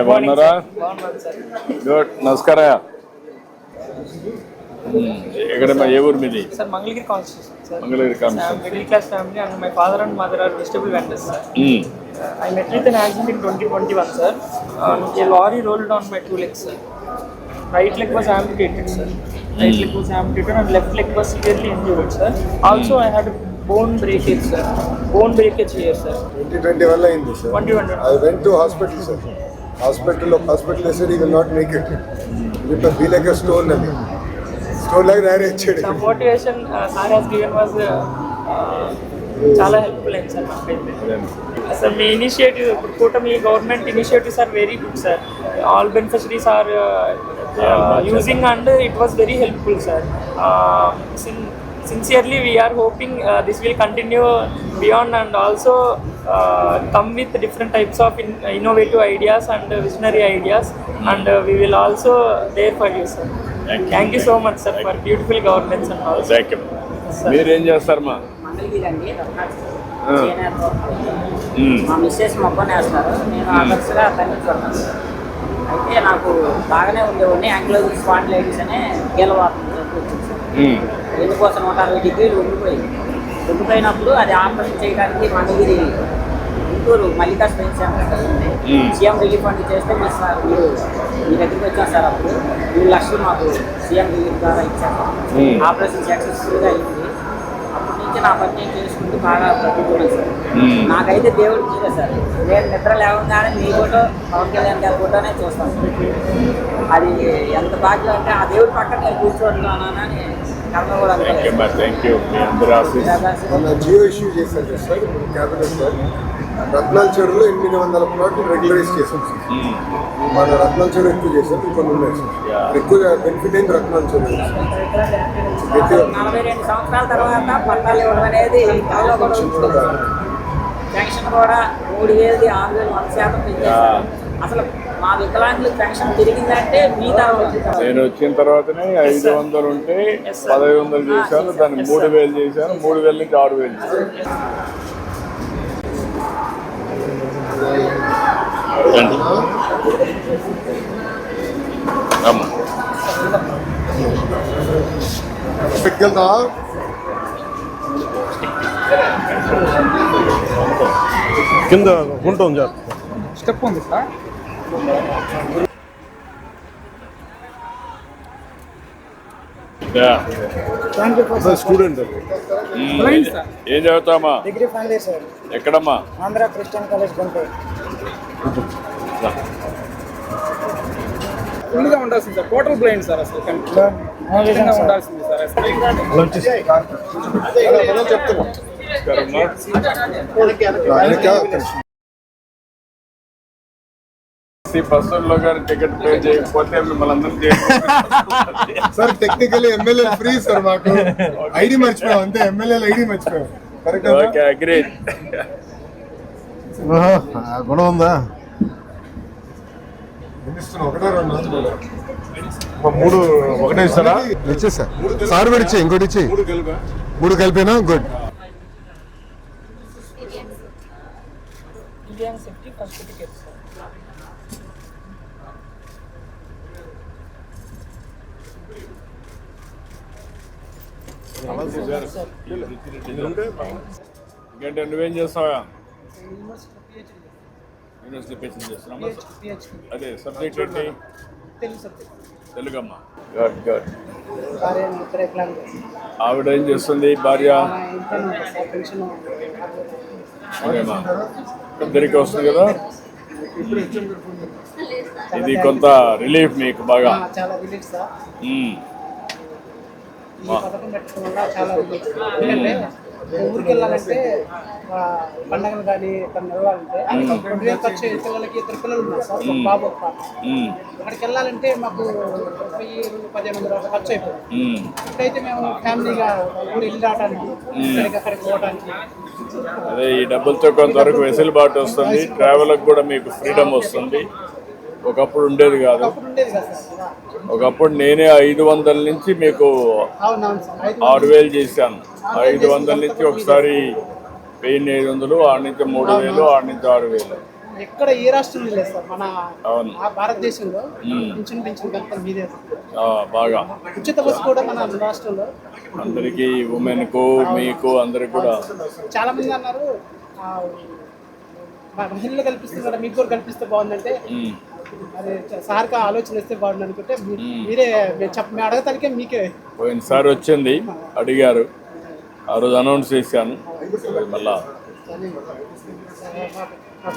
బాగున్నారా? గుడ్. నమస్కారం. ఎక్కడ ఏ ఊరు మీది? Sir Mangalagiri constitution sir. Mangalagiri constitution. Middle class family and my father and mother are vegetable vendors sir. I met with an accident in 2021 sir. A lorry rolled on my two legs sir. Right leg was amputated sir. Right leg was amputated and left leg was severely injured sir. Also I had a bone breakage sir. Bone breakage here sir. 2021 అయింది sir. 2021. I went to hospital sir. Hospital said he will not make it. It will be like a stone అది. Stone like that. The motivation sir has given was చాలా helpful అయింది sir మాకైతే. Sir మీ initiative ఇప్పుడు కూటమి government initiatives are very good sir. All beneficiaries are using and it was very helpful sir. Sincerely we are hoping this will continue beyond and also come with different types of innovative ideas and visionary ideas and we will also there for you sir. Thank you so much sir for beautiful governance and all. Thank you. మీరు ఏం చేస్తారమ్మా? మంగళగిరి అండి. మా missus మొక్కనే వేస్తారు. నేను ఆదర్శగా తల్లి చూడతాను. అయితే నాకు బాగానే ఉండేవాడిని. యాంక్లోజిక్ స్పాండిలైటిస్ అనే కీలవాతం వచ్చింది సార్. ఎందుకోసం 160 డిగ్రీలు ఉండిపోయినప్పుడు అది ఆపరేషన్ చేయడానికి మంగళగిరి గుంటూరు మల్లికా స్పెయిన్ సెంటర్ ఉంది. సీఎం రిలీఫ్ ఫండ్ చేస్తే మీరు మీ దగ్గరికి వచ్చాం సార్. అప్పుడు 3 లక్షలు మాకు సీఎం రిలీఫ్ ద్వారా ఇచ్చారు. ఆపరేషన్ సక్సెస్ఫుల్గా అయింది. అప్పటి నుంచి నా పని నేను చేసుకుంటూ బాగా బ్రతుకుతున్నాను సార్. నాకైతే దేవుడు మీరే సార్. నేను నిద్ర లేవగానే మీ ఫోటో, పవన్ కళ్యాణ్ గారి ఫోటోనే చూస్తాను సార్. అది ఎంత భాగ్యం అంటే ఆ దేవుడి పక్కన నేను కూర్చోండి జియో ఇష్యూ చేశారు సార్ క్యాబినెట్ సార్. రత్నాల చెరువులో 800 ప్లాట్లు రెగ్యులరైజ్ చేశాం సార్. మన రత్నాల చెరువు ఎక్కువ చేశాం. కొన్ని ఉన్నాయి సార్. ఎక్కువ బెనిఫిట్ అయింది రత్నాల చెరువు. 42 సంవత్సరాల తర్వాత పట్టాలు ఇవ్వడం అనేది పెన్షన్ కూడా 3,000 6,000 100% పెంచేస్తారు. అసలు మా వికలాంగులకు పెన్షన్ తిరిగిందంటే మీ నేను వచ్చిన తర్వాతనే 500 ఉంటే 1,500 చేశాను. దాన్ని 3,000 చేశాను. 3,000 నుంచి 6,000 చేశాను. కింద గుంటం స్టెప్ ఉంది సార్. స్టూడెంట్. ఏం చదువుతామా? Degree final year sir. ఎక్కడమ్మా? Andhra Christian college Guntur. ఫుల్గా ఉండాల్సింది సార్. Total blind sir. అసలు ఉండాల్సింది సార్. బస్సుల్లో కానీ టికెట్ పే చేయకపోతే మిమ్మల్ని అందరూ sir technically MLA free sir. మాకు ఐడి మర్చిపోయాం అంతే. ఎమ్మెల్యేల ఐడి మర్చిపోయాం. కరెక్ట్. Okay, agreed. గుణం ఉందా? ఒకటే 3 ఒకటే ఇస్తారా? ఇచ్చేసా సార్. కూడా ఇచ్చే ఇంకోటి ఇచ్చి 3 కలిపినా గుడ్. ఇంకంటే నువ్వేం చేస్తావా? యూనివర్సిటీ పిహెచ్డీ చేస్తున్నామా? అదే సబ్జెక్ట్ ఏంటి? తెలుగమ్మా. Good good. ఆవిడ ఏం చేస్తుంది? భార్య అదేమ్మా. ఇద్దరికి వస్తుంది కదా. ఇది కొంత రిలీఫ్ మీకు బాగా. ఊరికి వెళ్ళాలంటే పండగలు కానీ వెళ్ళాలంటే ఖర్చు. పిల్లలకి 2 పిల్లలు ఉన్నారు సార్. ఒక బాబు ఒక పాప. అక్కడికి వెళ్ళాలంటే మాకు 10,000-15,000 ఖర్చు అయిపోతుంది. ఇప్పుడైతే మేము ఫ్యామిలీగా ఊరు ఇల్లు రావడానికి అక్కడికి పోవడానికి అదే ఈ డబ్బులతో కొంతవరకు వెసులుబాటు వస్తుంది. ట్రావెల్కి కూడా మీకు ఫ్రీడమ్ వస్తుంది. ఒకప్పుడు ఉండేది కాదు. అప్పుడు ఉండేది కదా సార్. ఒకప్పుడు నేనే 500 నుంచి మీకు అవునవును సార్. 6,000 చేశాను. 500 నుంచి ఒకసారి 1,500, ఆడ నుంచి 3,000, ఆడ నుంచి 6,000. ఎక్కడ ఏ రాష్ట్రంలో లేదు సార్ మన అవును. భారతదేశంలో పింఛన్ కనుక మీదే బాగా ఉచిత బస్సు కూడా మన రాష్ట్రంలో అందరికీ, ఉమెన్కు, మీకు అందరికి కూడా. చాలా మంది అన్నారు మహిళలు కల్పిస్తున్నారు, మీకు కూడా కల్పిస్తే బాగుందంటే అదే సార్కి ఆలోచన వస్తే బాగుంది అనుకుంటే మీరే మేము అడగటానికే మీకే. పోయినసారి వచ్చింది, అడిగారు, ఆ రోజు అనౌన్స్ చేశాను. మళ్ళా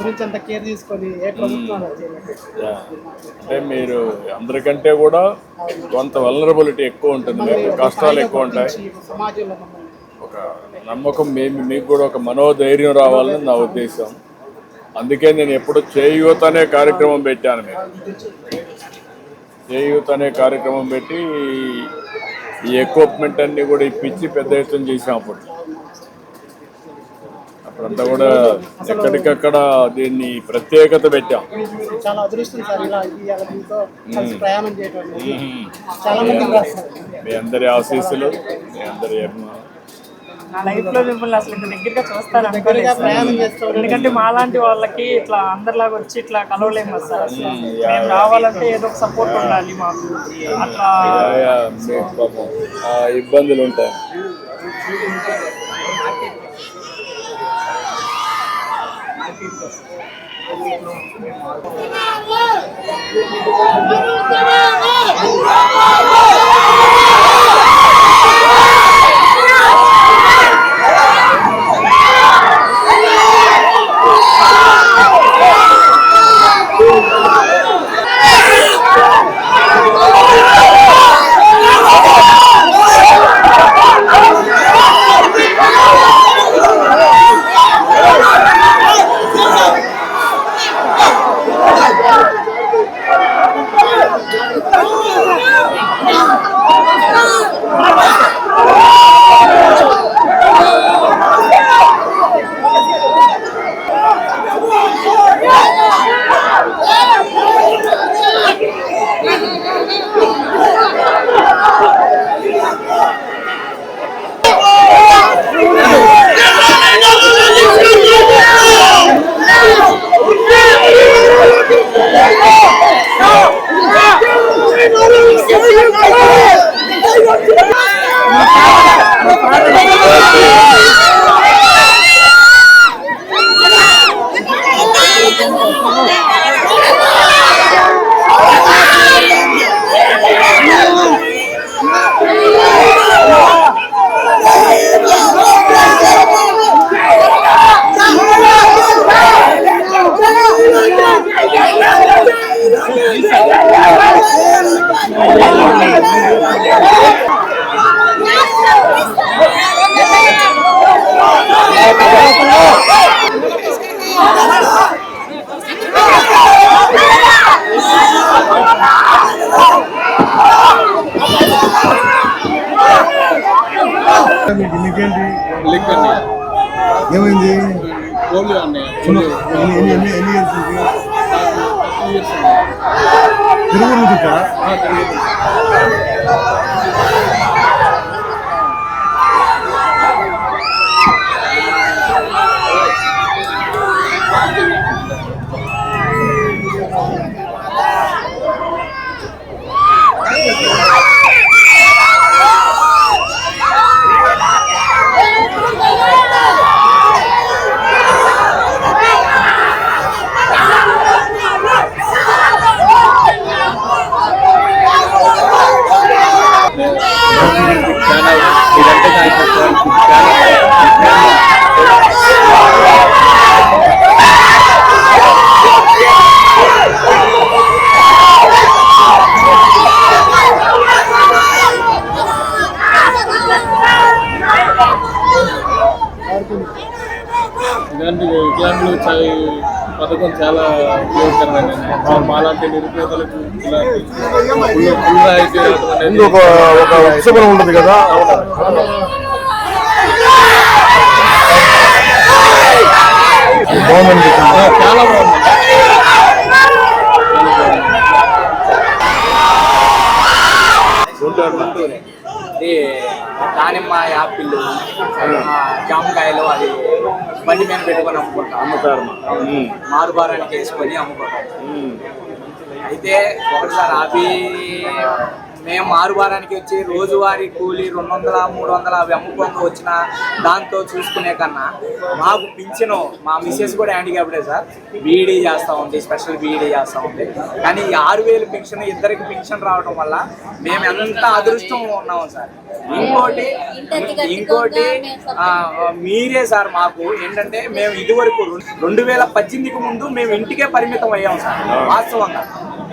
గురించి అంత కేర్ తీసుకొని ఏ ప్రభుత్వం అంటే మీరు అందరికంటే కూడా కొంత వల్నరబిలిటీ ఎక్కువ ఉంటుంది, మీకు కష్టాలు ఎక్కువ ఉంటాయి. సమాజంలో ఒక నమ్మకం మీకు కూడా ఒక మనోధైర్యం రావాలని నా ఉద్దేశం. అందుకే నేను ఎప్పుడు చేయూత్ అనే కార్యక్రమం పెట్టాను. చేయూత్ అనే కార్యక్రమం పెట్టి ఈ ఎక్విప్మెంట్ అన్ని కూడా ఇప్పించి పెద్ద ఎత్తున చేసాం. అప్పుడంతా కూడా ఎక్కడికక్కడ దీన్ని ప్రత్యేకత పెట్టాం. చాలా అదృష్టం సార్ ఇలా కలిసి ప్రయాణం చేయడం. చాలా మంది మీ అందరి ఆశీస్సులు, మీ అందరి నా లైఫ్ లో మిమ్మల్ని అసలు ఇంత దగ్గరగా చూస్తాను అనుకోలేదు. ఎందుకంటే మాలాంటి వాళ్ళకి ఇట్లా అందరిలాగా వచ్చి ఇట్లా కలవలేము కదా సార్. అసలు మేము రావాలంటే ఏదో ఒక సపోర్ట్ ఉండాలి మాకు. అట్లా ఇబ్బందులు ఉంటాయి. నీకేంటి ఏమైంది? ఎన్ని ఇయర్స్ తిరుగు చూసా? వికలాంగులు పథకం చాలా ఉపయోగకరమైనది. మాలాంటి నిరుపేదలకు ఒక ఉత్సవం ఉంటుంది కదా. బాగుంది, చాలా బాగుంది. దానిమ్మ, యాపిల్, జామకాయలు అది బండి మీద పెట్టుకొని అమ్ముకుంటాం. అమ్ముతారమ్మా. మారుబారానికి వేసుకొని అమ్ముకుంటాం. అయితే ఒకటిసారి ఆపి మేము మారుబారానికి వచ్చి రోజువారీ కూలి 200, 300 అవి అమ్ముకుంటూ వచ్చిన దాంతో చూసుకునే కన్నా మాకు పింఛను, మా మిస్సెస్ కూడా హ్యాండిక్యాప్డే సార్, బీఈడీ చేస్తూ ఉంది, స్పెషల్ బీఈడీ చేస్తూ ఉంది. కానీ ఈ 6000 పెన్షన్ ఇద్దరికి పెన్షన్ రావడం వల్ల మేము ఎంత అదృష్టం ఉన్నాము సార్. ఇంకోటి మీరే సార్ మాకు ఏంటంటే మేము ఇదివరకు 2018కి ముందు మేము ఇంటికే పరిమితం అయ్యాం సార్. వాస్తవంగా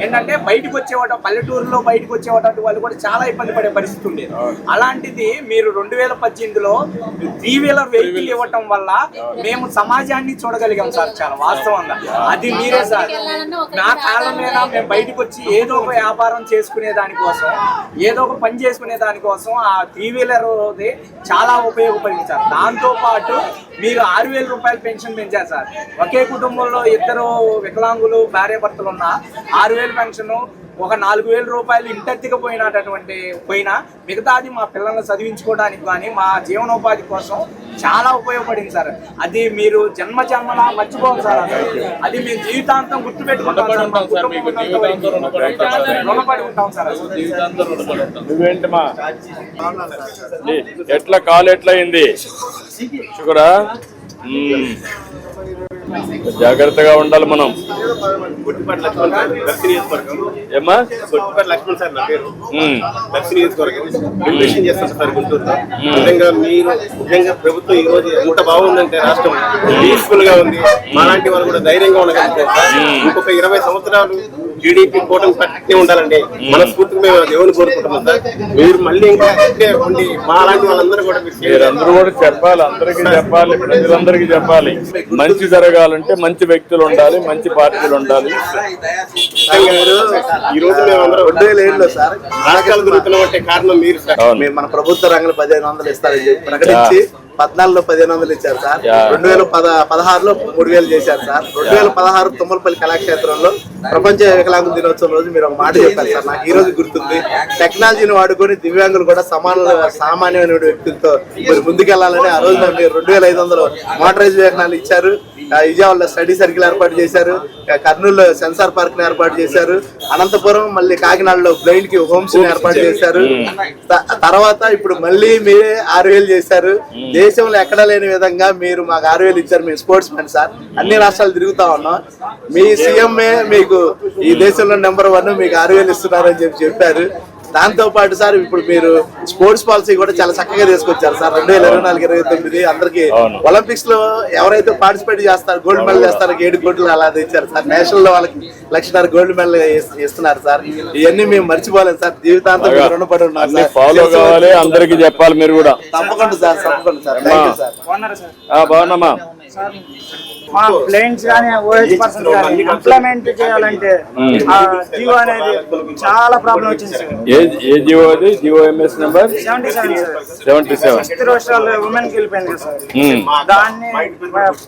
ఏంటంటే బయటకు వచ్చేవాట, పల్లెటూరులో బయటకు వచ్చేవాటి వాళ్ళు కూడా చాలా ఇబ్బంది పడే పరిస్థితి ఉండేది. అలాంటిది మీరు 2018లో 3-wheeler వెహికల్ ఇవ్వటం వల్ల మేము సమాజాన్ని చూడగలిగాం సార్. చాలా వాస్తవంగా అది మీరే సార్. నా కాళ్ళ మీద మేము బయటకు వచ్చి ఏదో ఒక వ్యాపారం చేసుకునే దానికోసం, ఏదో ఒక పని చేసుకునే దానికోసం ఆ 3-wheeler చాలా ఉపయోగపడింది. దాంతో పాటు మీరు 6000 రూపాయలు పెన్షన్ పెంచారు సార్. ఒకే కుటుంబంలో 2 వికలాంగులు భార్యాభర్తలు ఉన్న 6000 పెన్షన్, ఒక 4000 రూపాయలు ఇంటెత్తికి పోయినా మిగతాది మా పిల్లల్ని చదివించుకోవడానికి కానీ మా జీవనోపాధి కోసం చాలా ఉపయోగపడింది సార్. అది మీరు జన్మలా మర్చిపోం సార్. అది మేము జీవితాంతం గుర్తుపెట్టుకుంటాం సార్. రుణపడి ఉంటాం సార్. నువ్వేంటమ్మా, ఎట్లా కాలు ఎట్లా అయింది? షుగరా? జాగ్రత్తగా ఉండాలి మనం. ఏమ్మా? లక్ష్మణ్ సార్ నా పేరు. దక్షిణ నియోజకవర్గం చేస్తాను సార్ గుంటూరులో. నిజంగా మీరు నిజంగా ప్రభుత్వం ఈ రోజు ఎంత బాగుందంటే రాష్ట్రం పీస్ఫుల్ గా ఉంది. మాలాంటి వాళ్ళు కూడా ధైర్యంగా ఉండగలుగుతారు సార్. ఇంకొక 20 సంవత్సరాలు టీడీపీ కూటమి పట్టే ఉండాలండి. మనస్ఫూర్తిగా మేము దేవుని కోరుకుంటున్నాం సార్. మీరు మళ్ళీ ఇంకా ఉండి మాలాంటి వాళ్ళందరూ కూడా మీరందరూ కూడా చెప్పాలి, అందరికీ చెప్పాలి, ప్రజలందరికీ చెప్పాలి. మంచి జరగాలంటే మంచి వ్యక్తులు ఉండాలి, మంచి పార్టీలు ఉండాలి. ఈ రోజు మేమందరం 2007లో సార్ రాష్ట్రాలు తిరుగుతున్నామంటే కారణం మీరు సార్. మన ప్రభుత్వ రంగంలో 1500 ఇస్తారని చెప్పి ప్రకటించి 14లో 1500 ఇచ్చారు సార్. 2016లో 3000 చేశారు సార్. 2016 తుమ్మలపల్లి కళాక్షేత్రంలో ప్రపంచ వికలాంగుల దినోత్సవం రోజు మీరు ఒక మాట చెప్పారు సార్. నాకు ఈ రోజు గుర్తుంది. టెక్నాలజీని వాడుకొని దివ్యాంగులు కూడా సామాన్యమైన వ్యక్తులతో మీరు ముందుకెళ్లాలని ఆ రోజు మీరు 2500 మోటరైజ్ వాహనాలు ఇచ్చారు. విజయవాడలో స్టడీ సర్కిల్ ఏర్పాటు చేశారు. కర్నూలులో సెన్సార్ పార్క్ ని ఏర్పాటు చేశారు. అనంతపురం మళ్ళీ కాకినాడలో బ్లైండ్ కి హోమ్స్ ఏర్పాటు చేశారు. తర్వాత ఇప్పుడు మళ్ళీ మీరే 6000 చేశారు. దేశంలో ఎక్కడా లేని విధంగా మీరు మాకు 6000 ఇచ్చారు. మేము స్పోర్ట్స్ మెన్ సార్, అన్ని రాష్ట్రాలు తిరుగుతా ఉన్నాం. మీ సీఎంఏ మీకు ఈ దేశంలో నెంబర్ 1, మీకు 6000 ఇస్తున్నారని చెప్పారు. దాంతో పాటు సార్ ఇప్పుడు మీరు స్పోర్ట్స్ పాలసీ కూడా చాలా చక్కగా తీసుకొచ్చారు సార్. 2024-29 అందరికి ఒలింపిక్స్ లో ఎవరైతే పార్టిసిపేట్ చేస్తారు, గోల్డ్ మెడల్ చేస్తారు, 7 కోట్లు అలా ఇచ్చారు సార్. నేషనల్ లో వాళ్ళకి 1,00,000 గోల్డ్ మెడల్ ఇస్తున్నారు సార్. ఇవన్నీ మేము మర్చిపోలేదు సార్. జీవితాంతం రుణపడి ఉన్నాం సార్. ఫాలో కావాలి, అందరికి చెప్పాలి మీరు కూడా. తప్పకుండా సార్, తప్పకుండా సార్. Thank you sir. బాగున్నామా? మా ప్లేన్స్ కానీ ఓఎస్ పర్సన్స్ కానీ ఇంప్లిమెంట్ చేయాలంటే జియో అనేది చాలా ప్రాబ్లం వచ్చింది సార్. ఏ జియో అది? జియో ఎంఎస్ నెంబర్ 77 రాష్ట్రాల్లో ఉమెన్ కి వెళ్ళిపోయింది సార్. దాన్ని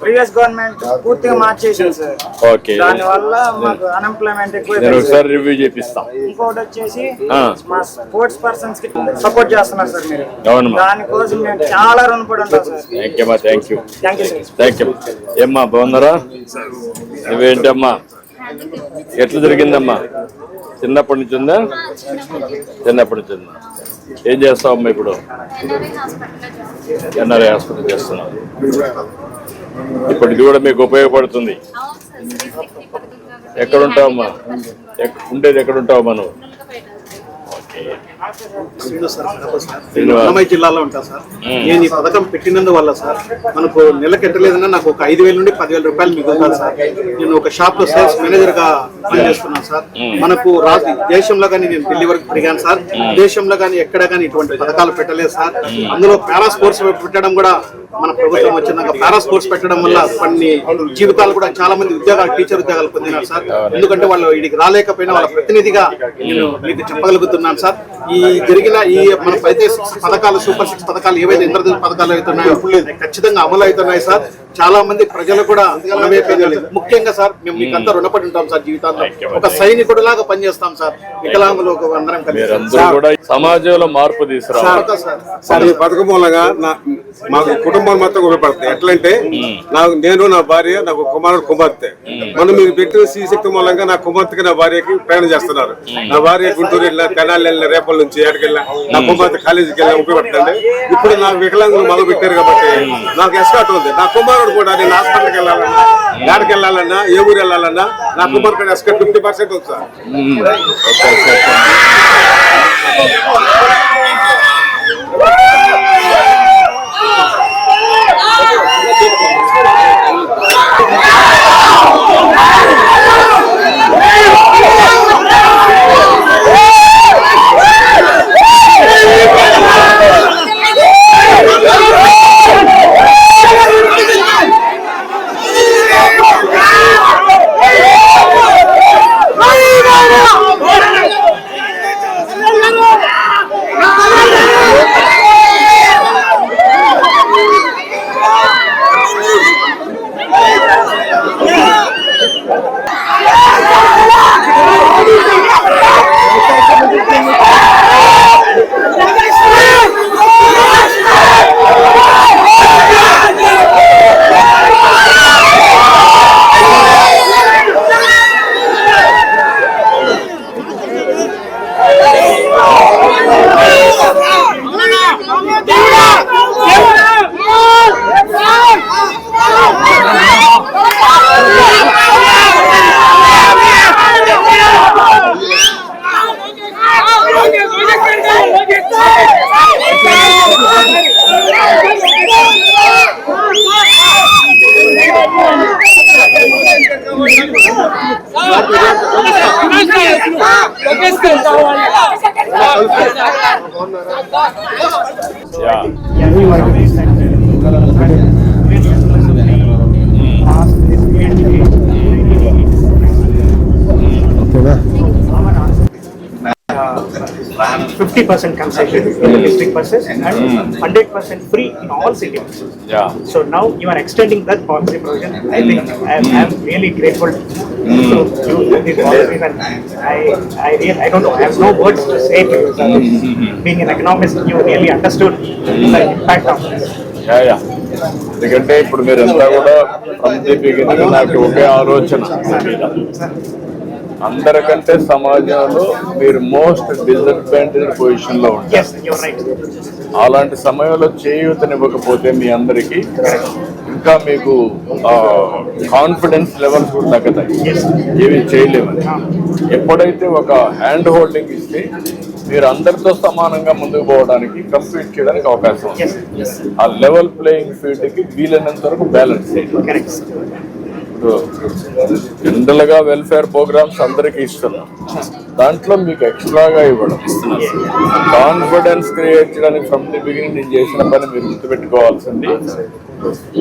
ప్రీవియస్ గవర్నమెంట్ పూర్తిగా మార్చేసింది సార్. ఓకే, దాని వల్ల మాకు అన్ఎంప్లాయ్మెంట్ ఎక్కువ. ఒకసారి రివ్యూ చేపిస్తాం. ఇంకోటి వచ్చేసి మా స్పోర్ట్స్ పర్సన్స్ కి సపోర్ట్ చేస్తున్నారు సార్ మీరు. దానికోసం మేము చాలా రుణపడి ఉంటాం sir. Thank you. Thank you. ఏమ్మా బాగున్నారా? నువ్వేంటమ్మా, ఎట్లా జరిగిందమ్మా? చిన్నప్పటి నుంచి ఉందా? చిన్నప్పటి నుంచి ఉందా? ఏం చేస్తావమ్మా ఇప్పుడు? ఎన్ఆర్ఐ హాస్పిటల్ చేస్తున్నావు. ఇప్పటిది కూడా మీకు ఉపయోగపడుతుంది. ఎక్కడుంటావమ్మా? ఉండేది ఎక్కడుంటావమ్మా నువ్వు? అన్నమయ్య జిల్లాలో ఉంటా సార్. నేను ఈ పథకం పెట్టినందువల్ల సార్ మనకు నెలకు ఎట్టలేదన్నా నాకు ఒక 5,000 నుండి 10,000 రూపాయలు మిగులుతాను సార్. నేను ఒక షాప్ లో సేల్స్ మేనేజర్ గా పనిచేస్తున్నాను సార్. మనకు దేశంలో కానీ నేను ఢిల్లీ వరకు తిరిగాను సార్. దేశంలో కానీ ఎక్కడ కానీ ఇటువంటి పథకాలు పెట్టలేదు సార్. అందులో పారా స్పోర్ట్స్ పెట్టడం కూడా మన ప్రభుత్వం వచ్చినాక పారా స్పోర్ట్స్ పెట్టడం వల్ల కొన్ని జీవితాలు కూడా చాలా మంది ఉద్యోగాలు, టీచర్ ఉద్యోగాలు పొందినారు సార్. ఎందుకంటే వాళ్ళు వీడికి రాలేకపోయినా వాళ్ళ ప్రతినిధిగా నేను మీకు చెప్పగలుగుతున్నాను సార్. ఈ ఈ జరిగిన ఈ మన 5-6 పథకాలు, సూపర్ 6 పథకాలు ఏవైతే ఇంద్రధనుష్ పథకాలు అవుతున్నాయో ఖచ్చితంగా అమలు అవుతున్నాయి సార్. చాలా మంది ప్రజలు కూడా ముఖ్యంగా సార్ మేము మీకంతా రుణపడి ఉంటాం సార్. జీవితాంతం ఒక సైనికుడు లాగా పనిచేస్తాం సార్. వికలాంగులు అందరం కలిసి సమాజంలో మార్పు తీసుకురావాలి సార్. ఈ పథకం మూలంగా మాకు కుటుంబాలు మొత్తం ఉపయోగపడుతుంది. ఎట్లంటే నేను, నా భార్య, నాకు కుమార్తె మనం మీరు పెట్టిన శక్తి మూలంగా నా కుమార్తెకి నా భార్యకి ప్రయాణం చేస్తున్నారు. నా భార్య గుంటూరు వెళ్ళినా, తెనాలి వెళ్ళిన, రేపల నుంచి ఎక్కడికి వెళ్ళినా, నా కుమార్తె కాలేజీకి వెళ్ళినా ఉపయోగపడుతుంది. ఇప్పుడు నాకు వికలాంగులు మొదలు పెట్టారు కాబట్టి నాకు ఎస్కాట్ ఉంది. నా కుమారుడు కూడా నేను హాస్పిటల్కి వెళ్ళాలన్నా, ఎక్కడికి వెళ్ళాలన్నా, ఏ ఊరు వెళ్ళాలన్నా నా కుమార్తె ఎస్కాట్ 50% ఉంది sir. Yeah. 50% concession in the district buses and 100% free in all city buses. Yeah. So now you are extending that policy provision. I think I am really grateful to you and the policy. I don't know. I have no words to say to you. Being an economist, you really understood the impact of this. Yeah. ఎందుకంటే ఇప్పుడు మీరంతా కూడా నాకు ఒకే ఆలోచన, అందరికంటే సమాజంలో మీరు most disadvantage position లో ఉంటారు. అలాంటి సమయంలో చేయూతనివ్వకపోతే మీ అందరికీ ఇంకా మీకు కాన్ఫిడెన్స్ లెవెల్స్ కూడా తగ్గుతాయి, ఏమి చేయలేమని. ఎప్పుడైతే ఒక హ్యాండ్ హోల్డింగ్ ఇస్తే మీరు అందరితో సమానంగా ముందుకు పోవడానికి, కంప్లీట్ చేయడానికి అవకాశం ఉంది. ఆ లెవెల్ ప్లేయింగ్ ఫీల్డ్ కి వీలైనంత వరకు బ్యాలెన్స్ చేయాలి. జనరల్ గా వెల్ఫేర్ ప్రోగ్రామ్స్ అందరికీ ఇస్తున్నాం, దాంట్లో మీకు ఎక్స్ట్రాగా ఇవ్వడం, కాన్ఫిడెన్స్ క్రియేట్ చేయడానికి ఫ్రమ్ ది బిగినింగ్ నేను చేసిన పని మీరు గుర్తుపెట్టుకోవాల్సింది.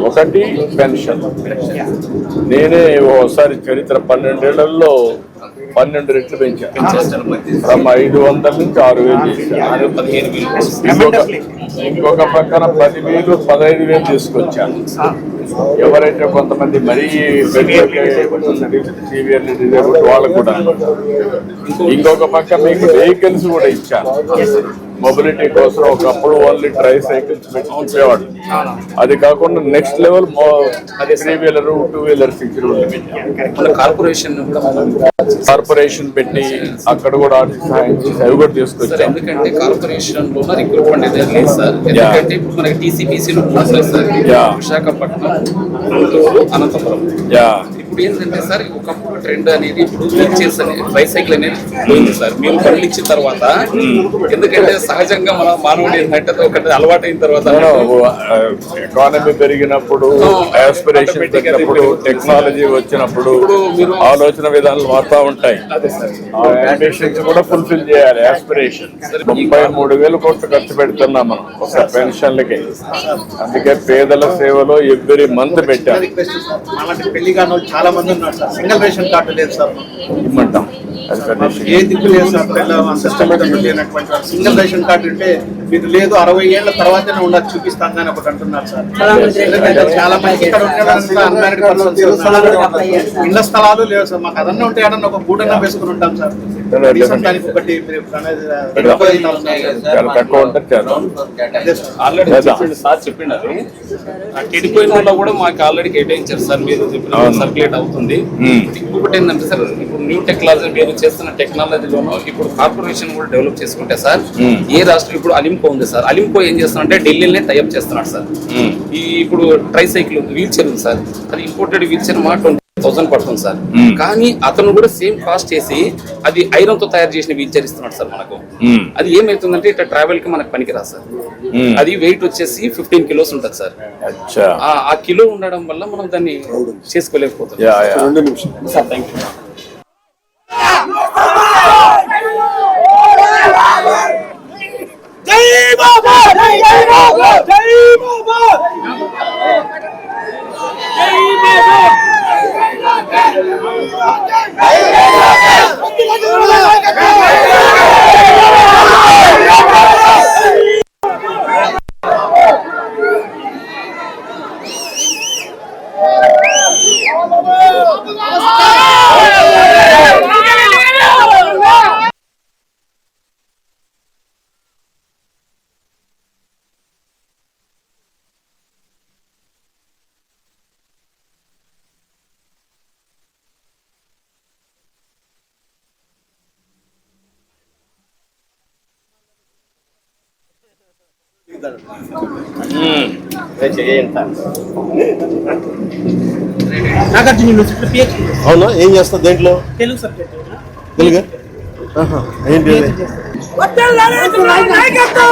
ఒకటి పెన్షన్. నేనే ఒకసారి చరిత్ర 12 ఏళ్లలో 12 రెట్లు పెంచాను. ఫ్రమ్ 500 నుంచి 6000 చేశాను. ఇంకొక పక్కన 10,000 15,000 తీసుకొచ్చాను. ఎవరైతే కొంతమంది మరీ సివియర్లీ డిజేబుల్డ్ వాళ్ళకు కూడా. ఇంకొక పక్క మీకు వెహికల్స్ కూడా ఇచ్చాను మొబిలిటీ కోసం. ఒకప్పుడు ఓన్లీ ట్రై సైకిల్స్ పెట్టుకునేవాడు, అది కాకుండా నెక్స్ట్ లెవెల్ 3-వీలర్ 2-వీలర్స్ ఇచ్చిన కార్పొరేషన్ పెట్టి అక్కడ కూడా ఆర్థిక సహాయం చేసి అవి కూడా తీసుకొచ్చారు. ఎందుకంటే కార్పొరేషన్ లో రిక్రూట్మెంట్ అనేది లేదు సార్. ఎందుకంటే ఇప్పుడు మనకి టీసీపీసీలో సార్ విశాఖపట్నం, గుంటూరు, అనంతపురం. ఇప్పుడు ఏంటంటే సార్ ఒకప్పుడు ట్రెండ్ అనేది ఇప్పుడు వీల్చైర్స్ అనేది బైసైకిల్ అనేది పోయింది సార్. మీరు పనులు ఇచ్చిన తర్వాత, ఎందుకంటే సహజంగా మన మానవుడు ఏంటంటే ఒకటి అలవాటు అయిన తర్వాత ఎకానమీ పెరిగినప్పుడు, ఆస్పిరేషన్ పెట్టినప్పుడు, టెక్నాలజీ వచ్చినప్పుడు ఆలోచన విధానాలు మారుతూ ఉంటాయి. అంబిషన్స్ కూడా ఫుల్ఫిల్ చేయాలి. ఆస్పిరేషన్ 33,000 కోట్లు ఖర్చు పెడుతున్నాం మనం ఒక పెన్షన్లకి. అందుకే పేదల సేవలో ఎవ్రీ మంత్ పెట్టాలి. చాలా మంది ఉన్నారు సార్. సింగిల్ రేషన్ కార్డు లేదు సార్. ఇమ్మంటాం అది కండిషన్. ఏ దిక్కు లేదు సార్. సిస్టమేటిక్ లేనటువంటి వారు. సింగిల్ రేషన్ కార్డు అంటే మీకు లేదు 60 ఏళ్ల తర్వాతనే ఉండదు చూపిస్తాను అని ఒకటి అంటున్నారు సార్. ఎందుకంటే చాలా మంది ఇక్కడ ఉండడానికి అన్మ్యారీడ్ పర్సన్స్ ఇళ్ల స్థలాలు లేవు సార్. మాకు అదన్నా ఉంటే ఏడన్నా ఒక గూడన్నా వేసుకుని ఉంటాం సార్. కనీసం దానికి ఒకటి మీరు చాలా తక్కువ ఉంటుంది చేద్దాం. ఆల్రెడీ సార్ చెప్పినారు కెడిపోయిన కూడా మాకు ఆల్రెడీ కేటాయించారు సార్. మీరు చెప్పిన సర్క్యులేట్ అవుతుంది. ఇంకొకటి ఏంటంటే సార్ ఇప్పుడు న్యూ టెక్నాలజీ మీరు చేస్తున్న టెక్నాలజీలోనూ ఇప్పుడు కార్పొరేషన్ కూడా డెవలప్ చేసుకుంటే సార్ ఏ రాష్ట్రం ఇప్పుడు అలింపో ఉంది సార్. అలింపో ఏం చేస్తున్నారంటే ఢిల్లీనే టైఅప్ చేస్తున్నాడు సార్. ఈ ఇప్పుడు ట్రైసైకిల్ వీల్ చైర్ ఉంది సార్. అది ఇంపోర్టెడ్ వీల్ చైర్ మా 20,000 పడుతుంది సార్. కానీ అతను కూడా సేమ్ కాస్ట్ చేసి అది ఐరన్ తో తయారు చేసిన వీల్ చైర్ ఇస్తున్నాడు సార్ మనకు. అది ఏమైతుందంటే ఇట్లా ట్రావెల్ కి మనకు పనికిరాదు సార్. అది వెయిట్ వచ్చేసి 15 కిలోస్ ఉంటుంది సార్. ఆ కిలో ఉండడం వల్ల మనం దాన్ని చేసుకోలేకపోతాం. 2 నిమిషాలు sir thank you. Nagarjuna university PhD. అవునా? ఏం చేస్తావు దేంట్లో? తెలుగు సబ్జెక్ట్. తెలుగు ఏంటి? నాయకత్వం